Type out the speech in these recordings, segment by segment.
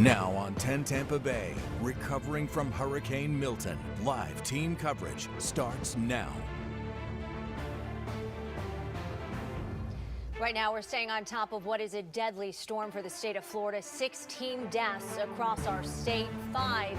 Now on 10 Tampa Bay, recovering from Hurricane Milton. Live team coverage starts now. Right now, we're staying on top of what is a deadly storm for the state of Florida. 16 deaths across our state, 5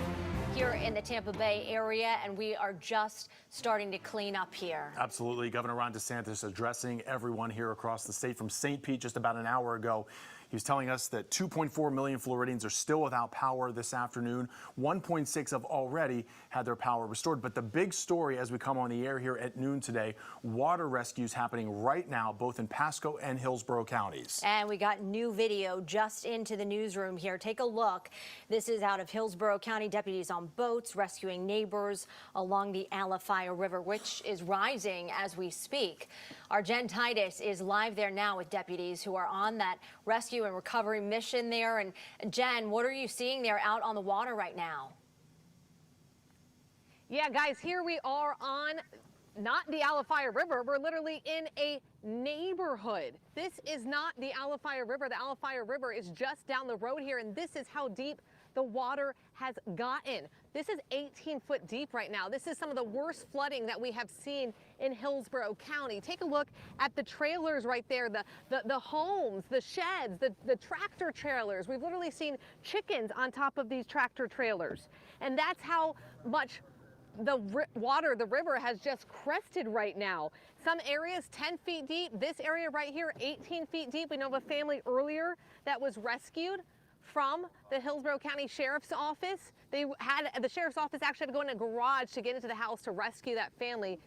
here in the Tampa Bay area, and we are just starting to clean up here. Absolutely. Governor Ron DeSantis addressing everyone here across the state from St. Pete just about an hour ago. He was telling us that 2.4 million Floridians are still without power this afternoon. 1.6 have already had their power restored. But the big story as we come on the air here at noon today, water rescues happening right now, both in Pasco and Hillsborough counties. And we got new video just into the newsroom here. Take a look. This is out of Hillsborough County. Deputies on boats rescuing neighbors along the Alafaya River, which is rising as we speak. Our Jen Titus is live there now with deputies who are on that rescue and recovery mission there. And Jen, what are you seeing there out on the water right now? Yeah, guys, here we are on not the Alafaya River. We're literally in a neighborhood. This is not the Alafaya River. The Alafaya River is just down the road here, and this is how deep the water has gotten. This is 18 foot deep right now. This is some of the worst flooding that we have seen in Hillsborough County. Take a look at the trailers right there, the homes, the sheds, the tractor trailers. We've literally seen chickens on top of these tractor trailers. And that's how much the river has just crested right now. Some areas 10 feet deep. This area right here, 18 feet deep. We know of a family earlier that was rescued from the Hillsborough County Sheriff's Office. The Sheriff's Office actually had to go in a garage to get into the house to rescue that family.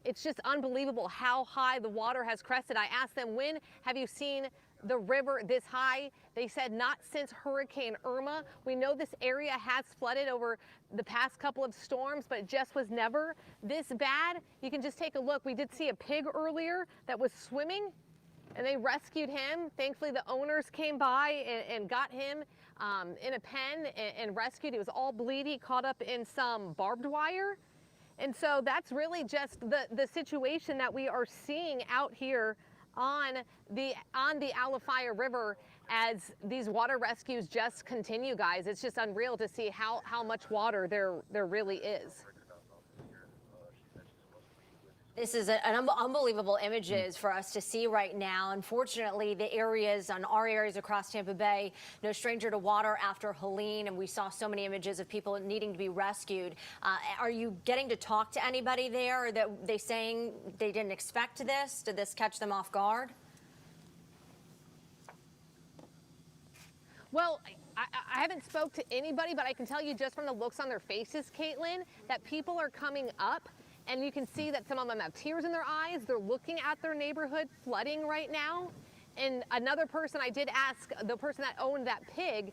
It's just unbelievable how high the water has crested. I asked them, when have you seen the river this high? They said not since Hurricane Irma. We know this area has flooded over the past couple of storms, but it just was never this bad. You can just take a look. We did see a pig earlier that was swimming, and they rescued him. Thankfully, the owners came by and got him in a pen and rescued. He was all bleedy, caught up in some barbed wire. And so that's really just the situation that we are seeing out here on the Alafaya River as these water rescues just continue, guys. It's just unreal to see how much water there really is. This is unbelievable images for us to see right now. Unfortunately, the areas on our areas across Tampa Bay, no stranger to water after Helene, and we saw so many images of people needing to be rescued. Are you getting to talk to anybody there? Or that they saying they didn't expect this? Did this catch them off guard? Well, I haven't spoke to anybody, but I can tell you just from the looks on their faces, Caitlin, that people are coming up. And you can see that some of them have tears in their eyes. They're looking at their neighborhood flooding right now. And another person, I did ask, the person that owned that pig,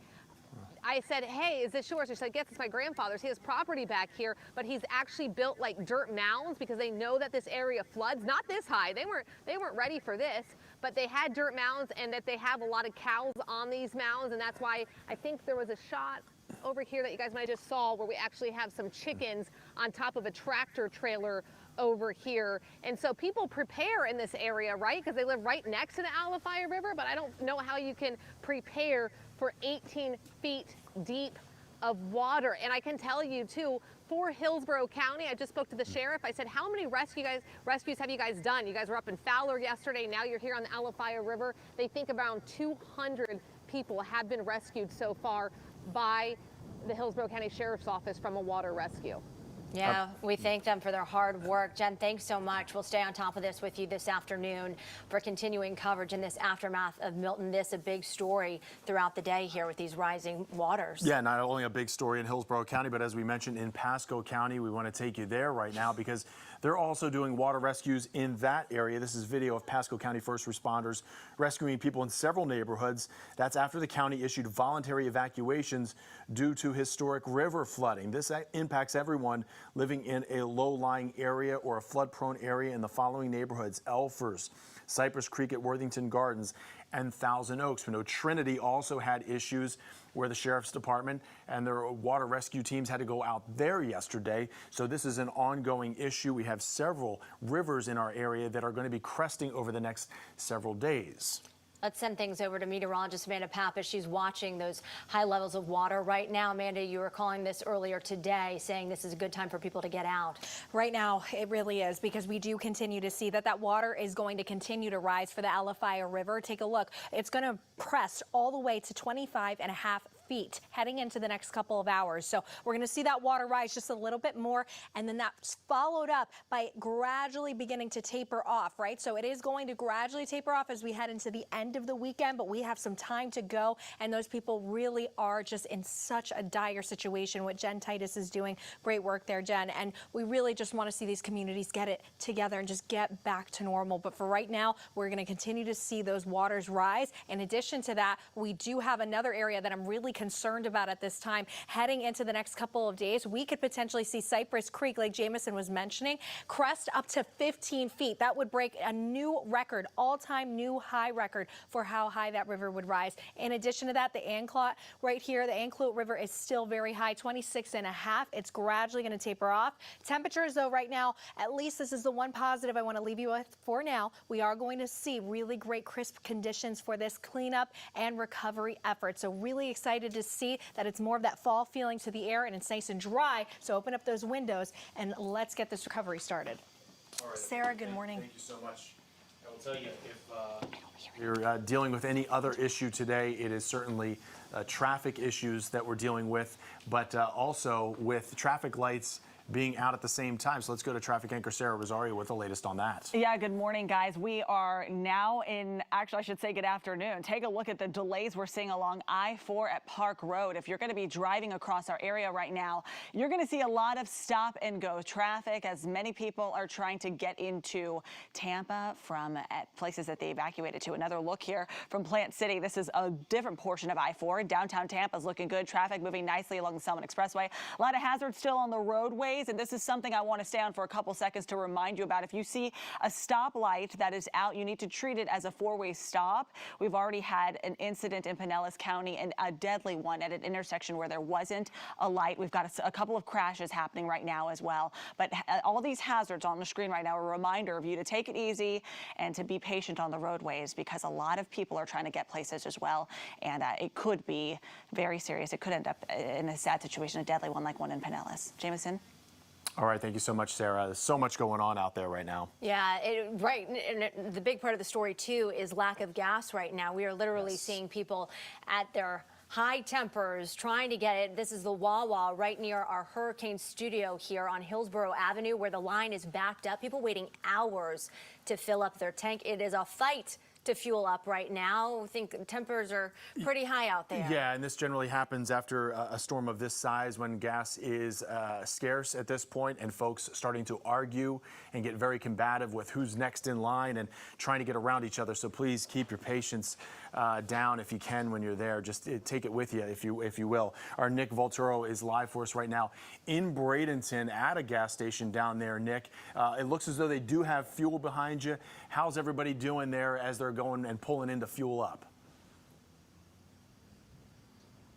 I said, hey, is this yours? She said, yes, it's my grandfather's. He has property back here, but he's actually built like dirt mounds because they know that this area floods. Not this high. They weren't ready for this, but they had dirt mounds, and that they have a lot of cows on these mounds. And that's why I think there was a shot over here that you guys might have just saw where we actually have some chickens on top of a tractor trailer over here. And so people prepare in this area, right? Because they live right next to the Alafaya River, but I don't know how you can prepare for 18 feet deep of water. And I can tell you too, for Hillsborough County, I just spoke to the sheriff. I said, how many rescues have you guys done? You guys were up in Fowler yesterday. Now you're here on the Alafaya River. They think around 200 people have been rescued so far by the Hillsborough County Sheriff's Office from a water rescue. Yeah, we thank them for their hard work. Jen, thanks so much. We'll stay on top of this with you this afternoon for continuing coverage in this aftermath of Milton. This a big story throughout the day here with these rising waters. Yeah, not only a big story in Hillsborough County, but as we mentioned in Pasco County, we want to take you there right now because they're also doing water rescues in that area. This is video of Pasco County first responders rescuing people in several neighborhoods. That's after the county issued voluntary evacuations due to historic river flooding. This impacts everyone living in a low-lying area or a flood-prone area in the following neighborhoods: Elfers, Cypress Creek at Worthington Gardens, and Thousand Oaks. We know Trinity also had issues where the Sheriff's Department and their water rescue teams had to go out there yesterday. So this is an ongoing issue. We have several rivers in our area that are going to be cresting over the next several days. Let's send things over to meteorologist Amanda Pappas. She's watching those high levels of water right now. Amanda, you were calling this earlier today, saying this is a good time for people to get out. Right now, it really is, because we do continue to see that water is going to continue to rise for the Alafaya River. Take a look. It's going to crest all the way to 25.5 feet heading into the next couple of hours. So we're going to see that water rise just a little bit more, and then that's followed up by gradually beginning to taper off, right? So it is going to gradually taper off as we head into the end of the weekend, but we have some time to go, and those people really are just in such a dire situation. What Jen Titus is doing, great work there, Jen, and we really just want to see these communities get it together and just get back to normal. But for right now, we're going to continue to see those waters rise. In addition to that, we do have another area that I'm really concerned about at this time. Heading into the next couple of days, we could potentially see Cypress Creek, like Jameson was mentioning, crest up to 15 feet. That would break a new record, all-time new high record for how high that river would rise. In addition to that, the Anclote right here, the Anclote River is still very high, 26.5. It's gradually going to taper off. Temperatures, though, right now, at least this is the one positive I want to leave you with for now. We are going to see really great crisp conditions for this cleanup and recovery effort. So really excited to see that it's more of that fall feeling to the air, and it's nice and dry. So open up those windows and let's get this recovery started. All right. Sarah, good morning. Thank you so much. I will tell you, if you're dealing with any other issue today, it is certainly traffic issues that we're dealing with, but also with traffic lights being out at the same time. So let's go to traffic anchor Sarah Rosario with the latest on that. Yeah, good morning, guys. We are now actually, I should say good afternoon. Take a look at the delays we're seeing along I-4 at Park Road. If you're going to be driving across our area right now, you're going to see a lot of stop and go traffic as many people are trying to get into Tampa from places that they evacuated to. Another look here from Plant City. This is a different portion of I-4. Downtown Tampa is looking good. Traffic moving nicely along the Selman Expressway. A lot of hazards still on the roadway. And this is something I want to stay on for a couple seconds to remind you about. If you see a stoplight that is out, you need to treat it as a four-way stop. We've already had an incident in Pinellas County, and a deadly one at an intersection where there wasn't a light. We've got a couple of crashes happening right now as well. But all these hazards on the screen right now, a reminder of you to take it easy and to be patient on the roadways, because a lot of people are trying to get places as well. And it could be very serious. It could end up in a sad situation, a deadly one like one in Pinellas. Jameson? All right, thank you so much, Sarah. There's so much going on out there right now. Yeah, right. And the big part of the story, too, is lack of gas right now. We are literally seeing people at their high tempers trying to get it. This is the Wawa right near our Hurricane studio here on Hillsborough Avenue, where the line is backed up. People waiting hours to fill up their tank. It is a fight to fuel up right now. I think tempers are pretty high out there. Yeah, and this generally happens after a storm of this size, when gas is scarce at this point, and folks starting to argue and get very combative with who's next in line and trying to get around each other. So please keep your patience down if you can when you're there. Just take it with you if you will. Our Nick Volturo is live for us right now in Bradenton at a gas station down there. Nick, it looks as though they do have fuel behind you. How's everybody doing there as they're going and pulling in to fuel up?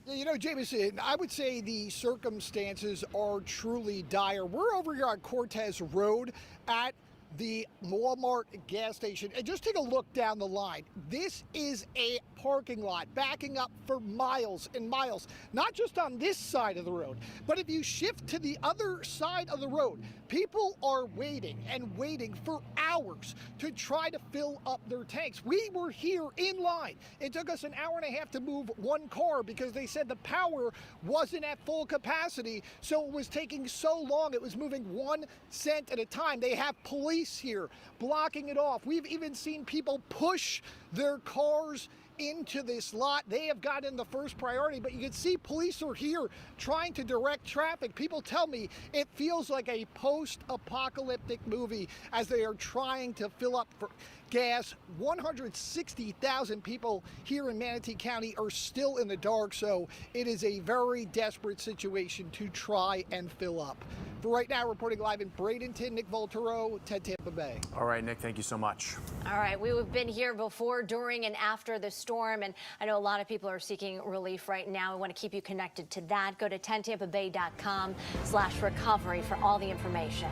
You know, Jameson, I would say the circumstances are truly dire. We're over here on Cortez Road at the Walmart gas station, and just take a look down the line. This is a parking lot backing up for miles and miles, not just on this side of the road, but if you shift to the other side of the road, people are waiting and waiting for hours to try to fill up their tanks. We were here in line. It took us an hour and a half to move one car because they said the power wasn't at full capacity, so it was taking so long. It was moving 1 cent at a time. They have police here blocking it off. We've even seen people push their cars into this lot. They have gotten the first priority, but you can see police are here trying to direct traffic. People tell me it feels like a post-apocalyptic movie as they are trying to fill up for gas. 160,000 people here in Manatee County are still in the dark, so it is a very desperate situation to try and fill up. For right now, reporting live in Bradenton, Nick Volturo, Tampa Bay. All right, Nick, thank you so much. All right, we've been here before, during, and after the storm, and I know a lot of people are seeking relief right now. We want to keep you connected to that. Go to 10tampabay.com/recovery for all the information.